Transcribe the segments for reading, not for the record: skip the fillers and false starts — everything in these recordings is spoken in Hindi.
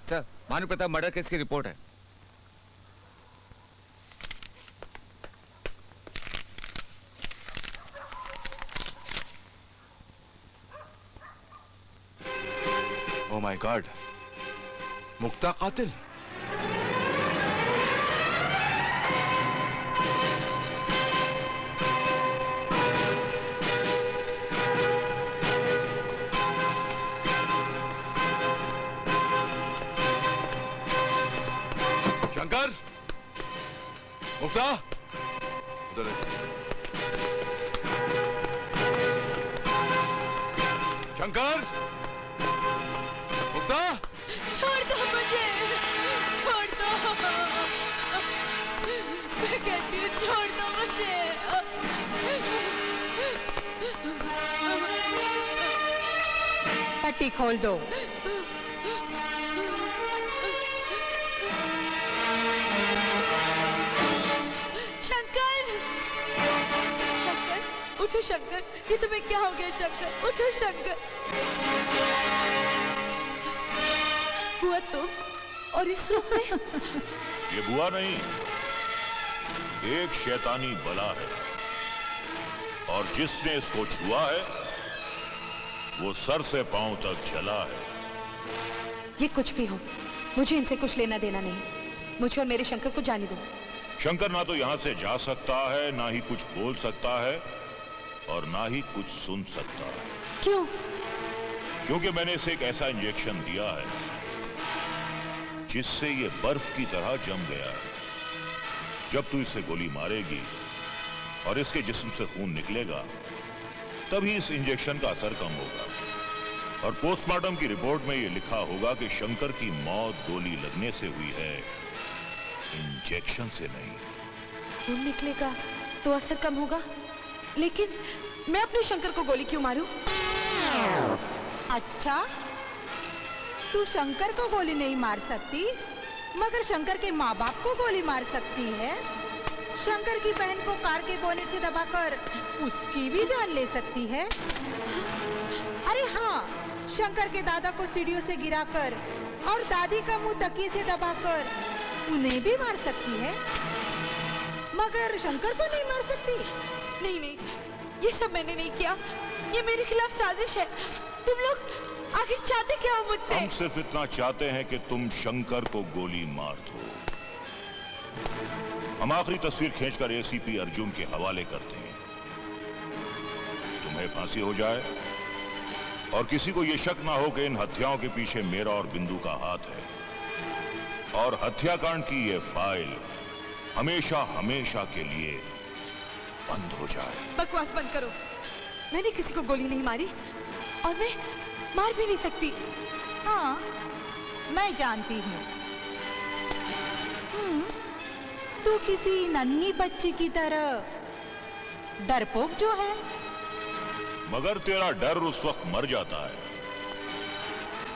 Sir, Bhanu Pratap murder case की रिपोर्ट है। ओह माय गॉड, मुक्ता कातिल। शंकर, मुक्ता, उधर देख। शंकर, मुक्ता, छोड़ दो मुझे, छोड़ दो, मैं कहती हूँ छोड़ दो मुझे। पट्टी खोल दो। शंकर, शंकर, उठो शंकर, ये तुम्हें क्या हो गया शंकर? उठो शंकर। हुआ तुम और इस रूप में? ये बुआ नहीं, एक शैतानी बला है, और जिसने इसको छुआ है वो सर से पांव तक जला है। ये कुछ भी हो, मुझे इनसे कुछ लेना देना नहीं। मुझे और मेरे शंकर को जाने दो। शंकर ना तो यहां से जा सकता है, ना ही कुछ बोल सकता है, और ना ही कुछ सुन सकता है। क्यों? क्योंकि मैंने इसे एक ऐसा इंजेक्शन दिया है जिससे ये बर्फ की तरह जम गया है। जब तू इसे गोली मारेगी और इसके जिस्म से खून निकलेगा, तभी इस इंजेक्शन का असर कम होगा। और पोस्टमार्टम की रिपोर्ट में यह लिखा होगा कि शंकर की मौत गोली लगने से हुई है, इंजेक्शन से नहीं। खून निकलेगा तो असर कम होगा, लेकिन मैं अपने शंकर को गोली क्यों मारूं? अच्छा, तू शंकर को गोली नहीं मार सकती, मगर शंकर के माँ बाप को गोली मार सकती है। शंकर की बहन को कार के बोनेट से दबाकर उसकी भी जान ले सकती है। अरे हाँ, शंकर के दादा को सीढ़ियों से गिराकर और दादी का मुंह तकिए से दबाकर उन्हें भी मार सकती है, मगर शंकर को नहीं मार सकती। नहीं नहीं, ये सब मैंने नहीं किया, ये मेरे खिलाफ साजिश है। तुम लोग आखिर चाहते क्या हो मुझसे? हम सिर्फ इतना चाहते हैं कि तुम शंकर को गोली मार दो। हम आखिरी तस्वीर खींचकर एसीपी अर्जुन के हवाले करते हैं। तुम्हें फांसी हो जाए और किसी को यह शक ना हो कि इन हत्याओं के पीछे मेरा और बिंदु का हाथ है, और हत्याकांड की यह फाइल हमेशा हमेशा के लिए बंद हो जाए। बकवास बंद करो। मैंने किसी को गोली नहीं मारी और मैं मार भी नहीं सकती। हाँ, मैं जानती हूँ। तू किसी नन्ही बच्ची की तरह डरपोक जो है। मगर तेरा डर उस वक्त मर जाता है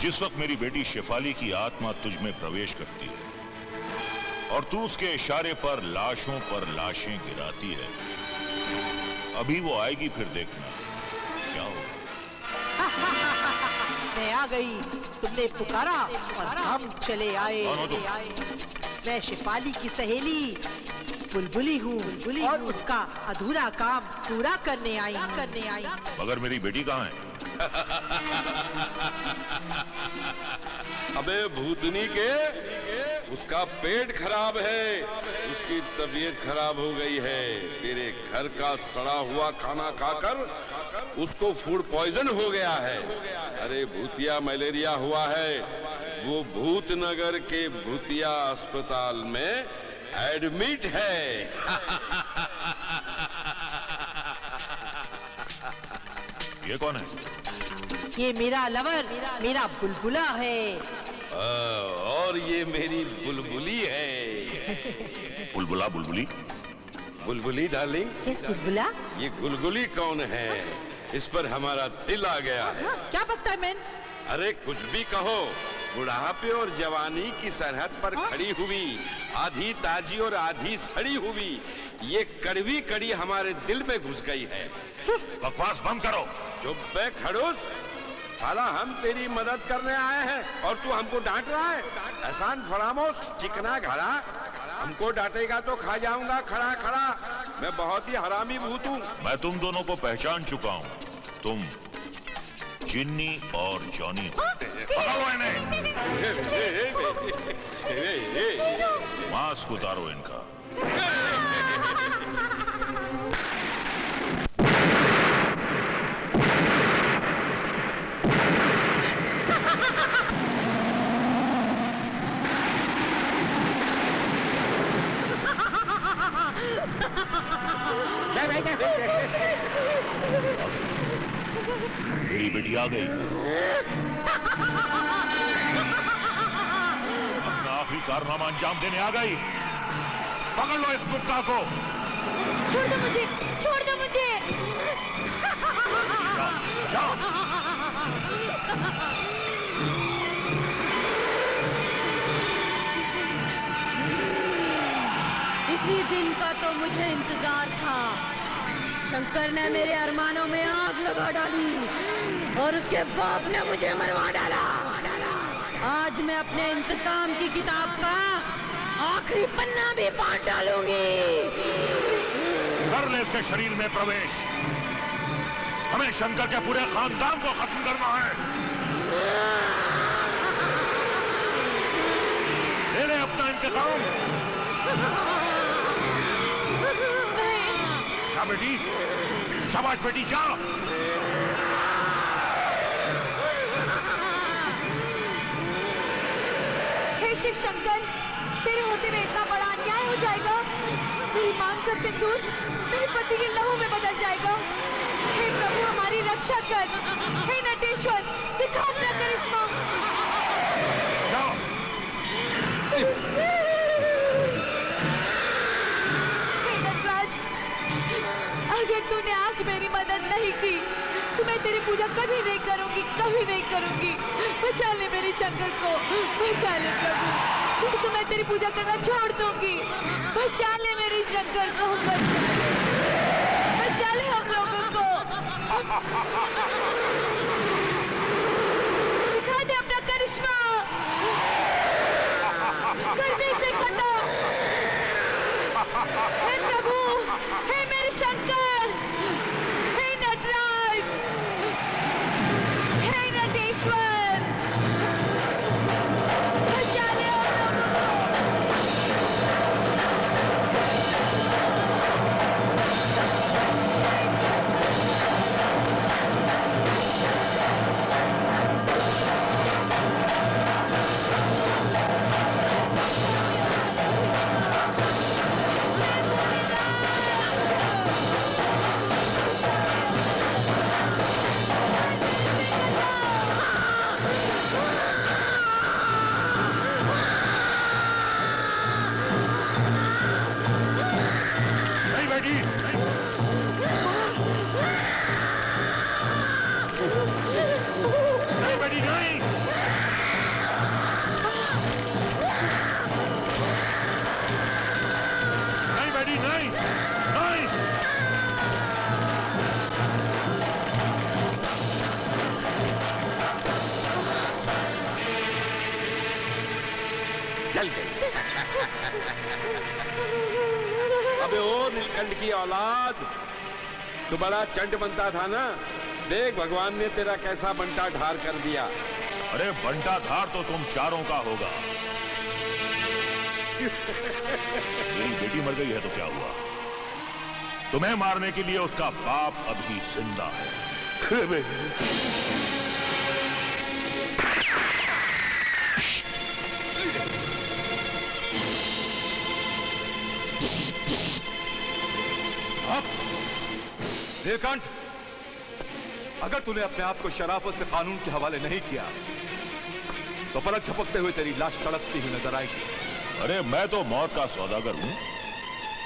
जिस वक्त मेरी बेटी शेफाली की आत्मा तुझ में प्रवेश करती है और तू उसके इशारे पर लाशों पर लाशें गिराती है। अभी वो आएगी, फिर देखना क्या होगा। मैं आ गई, तुमने पुकारा और हम चले आए। कौन हो तुम? मैं शेफाली की सहेली बुलबुली हूँ, और उसका अधूरा काम पूरा करने आई। मगर मेरी बेटी कहाँ है? अबे भूतनी के, उसका पेट खराब है, उसकी तबीयत खराब हो गई है। तेरे घर का सड़ा हुआ खाना खाकर उसको फूड पॉइजन हो गया है। अरे भूतिया मलेरिया हुआ है। वो भूतनगर के भूतिया अस्पताल में एडमिट है। ये कौन है? ये मेरा लवर, मेरा बुलबुला है। और ये मेरी बुलबुली है। बुलबुला बुलबुली बुलबुली डार्लिंग, यस बुलबुला। ये गुलगुली कौन है? इस पर हमारा दिल आ गया है। क्या बकता है मैन? अरे कुछ भी कहो, बुढ़ापे और जवानी की सरहद पर खड़ी हुई, आधी ताजी और आधी सड़ी हुई ये कड़वी कड़ी हमारे दिल में घुस गई है। बकवास बंद करो। चुप बे खड़ूस, साला हम तेरी मदद करने आए हैं और तू हमको डांट रहा है। एहसान फरामोश, चिकना घड़ा, हमको डांटेगा तो खा जाऊंगा खड़ा खड़ा। मैं बहुत ही हरामी भूत हूँ। मैं तुम दोनों को पहचान चुका हूँ। तुम जिन्नी और जॉनी हो। पकड़ो इन्हें। मास्क उतारो इनका। मेरी बेटी आ गई। अपना आखिरी कारनामा अंजाम देने आ गई। पकड़ लो इस मुक्ता को। छोड़ दो मुझे, छोड़ दो मुझे। जाओ, जाओ। इसी दिन का तो मुझे इंतजार था। शंकर ने मेरे अरमानों में आग लगा डाली और उसके बाप ने मुझे मरवा डाला। आज मैं अपने इंतकाम की किताब का आखिरी पन्ना भी पाट डालूंगी। कर ले इसके शरीर में प्रवेश। हमें शंकर के पूरे खानदान को खत्म करना है। ले ले अपना इंतकाम। जा बेटी, शाबाश बेटी, जा। हे शिव शंकर, तेरे होते में इतना बड़ा अन्याय हो जाएगा। मेरी मांग का सिंदूर मेरे पति के लहू में बदल जाएगा। हे प्रभु, हमारी रक्षा कर। हे नटेश्वर, दिखा अपना करिश्मा। जाओ। हे नटराज, अगर तूने आज मेरी मदद नहीं की तो मैं तेरी पूजा कभी नहीं करूंगी, कभी नहीं करूंगी। बचा ले मेरे शंकर को, बचा ले प्रभु, तो मैं तेरी पूजा करना छोड़ दूंगी। बचा ले मेरे शंकर को, बचा ले हम लोगों को। दिखा दे अपना करिश्मा, कर दे इसे खत्म। हे प्रभु, हे मेरे शंकर, हे नटराज, हे नटेश्वर, बचा ले हम लोगों नहीं बेटी, नहीं बेटी, नहीं। नहीं बेटी, नहीं, नहीं। जल गई। अबे ओ नीलकंठ की औलाद, तू बड़ा चंड बनता था ना। देख भगवान ने तेरा कैसा बंटा ढार कर दिया। अरे बंटा धार तो तुम चारों का होगा। मेरी बेटी मर गई है तो क्या हुआ? तुम्हें मारने के लिए उसका बाप अभी जिंदा है। नीलकंठ, अगर तूने अपने आप को शराफत से कानून के हवाले नहीं किया तो पलक झपकते हुए तेरी लाश तड़पती हुई नजर आएगी। अरे मैं तो मौत का सौदागर हूं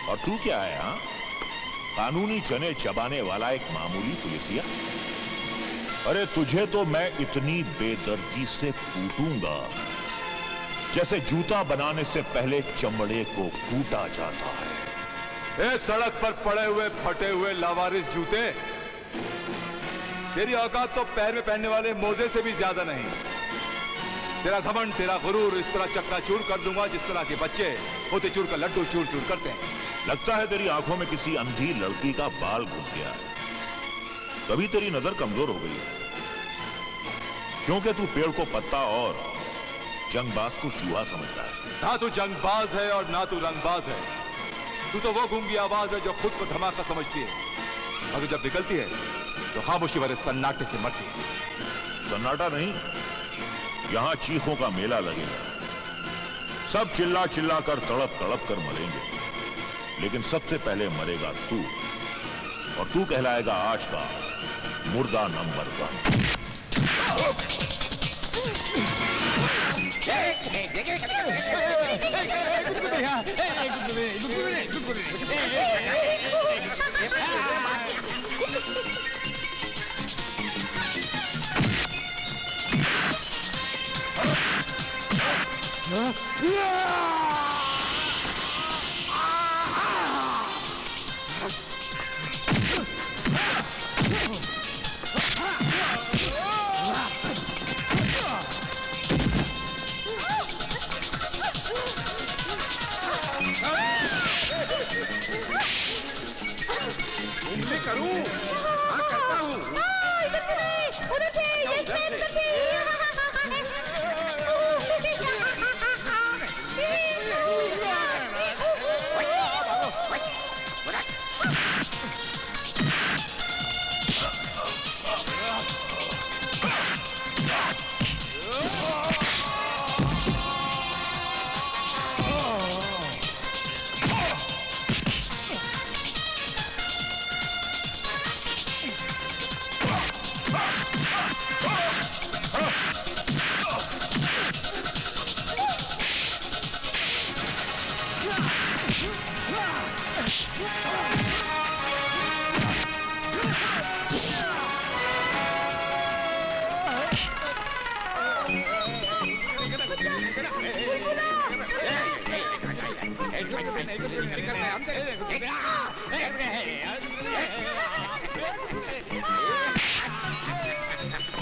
और तू क्या है? हाँ, कानूनी चने चबाने वाला एक मामूली पुलिसिया। अरे तुझे तो मैं इतनी बेदर्दी से कूटूंगा जैसे जूता बनाने से पहले चमड़े को कूटा जाता है। ए सड़क पर पड़े हुए फटे हुए लावारिस जूते, तेरी औकात तो पैर में पहनने वाले मोजे से भी ज्यादा नहीं। तेरा घमंड, तेरा गुरूर इस तरह चकनाचूर कर दूंगा जिस तरह के बच्चे होते चूर का लड्डू चूर चूर करते हैं। लगता है तेरी आंखों में किसी अंधी लड़की का बाल घुस गया है, तभी तेरी नजर कमजोर हो गई है। क्योंकि तू पेड़ को पत्ता और जंगबाज को चूहा समझता है। ना तू जंगबाज है और ना तू रंगबाज है। तू तो वो गूंगी आवाज है जो खुद को धमाका समझती है, और जब निकलती है तो खामोशी भरे सन्नाटे से मरती है। सन्नाटा नहीं, यहां चीखों का मेला लगेगा। सब चिल्ला चिल्ला कर तड़प तड़प कर मरेंगे, लेकिन सबसे पहले मरेगा तू, और तू कहलाएगा आज का मुर्दा नंबर 1।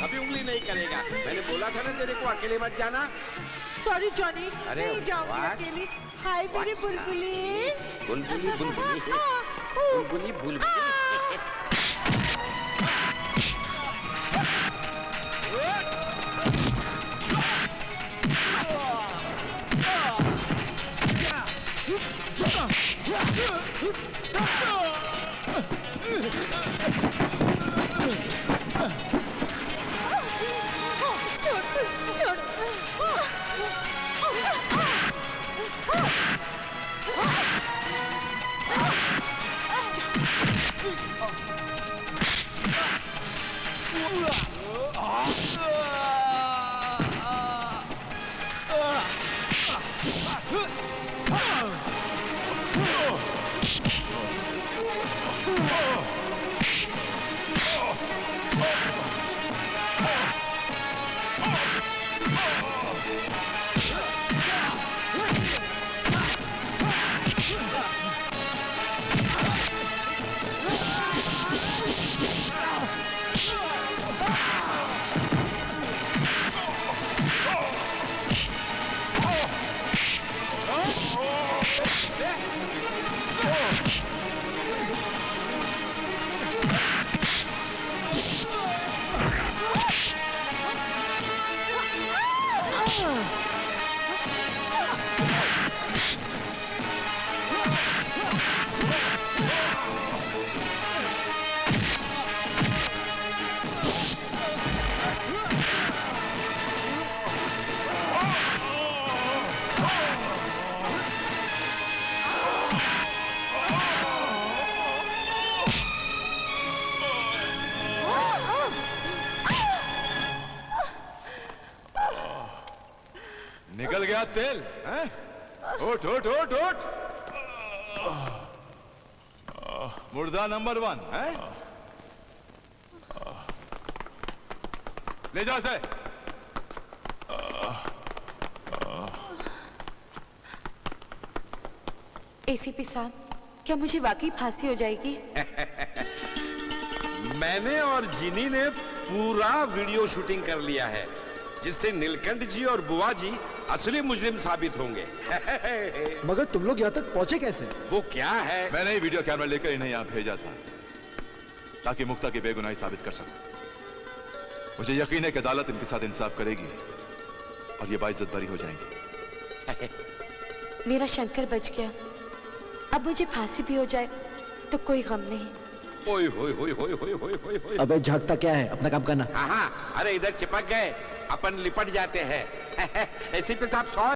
अभी उंगली नहीं करेगा। मैंने बोला था ना तेरे को अकेले मत जाना। सॉरी जॉनी, अरे, नहीं जाऊंगी what? अकेली। हाय मेरी बुलबुली। बुलबुली बुलबुली बुलबुली बुलबुली। निकल गया तेल, हैं? उठ उठ उठ उठ। मुर्दा नंबर 1 है। ले जाओ इसे। एसीपी साहब, क्या मुझे वाकई फांसी हो जाएगी? मैंने और जिनी ने पूरा वीडियो शूटिंग कर लिया है, जिससे नीलकंठ जी और बुआ जी असली मुजरिम साबित होंगे। मगर तुम लोग यहाँ तक पहुँचे कैसे? वो क्या है? मैंने ही वीडियो कैमरा लेकर इन्हें यहाँ भेजा था ताकि मुक्ता की बेगुनाही साबित कर सकूं। मुझे यकीन है कि अदालत इनके साथ इंसाफ करेगी और ये बाइज्जत बरी हो जाएंगे। मेरा शंकर बच गया, अब मुझे फांसी भी हो जाए तो कोई गम नहीं। ओए होए होए होए होए होए होए होए। अबे झांकता क्या है, अपना काम करना। हाँ, अरे इधर चिपक गए, अपन लिपट जाते हैं। ऐसे तो साहब 100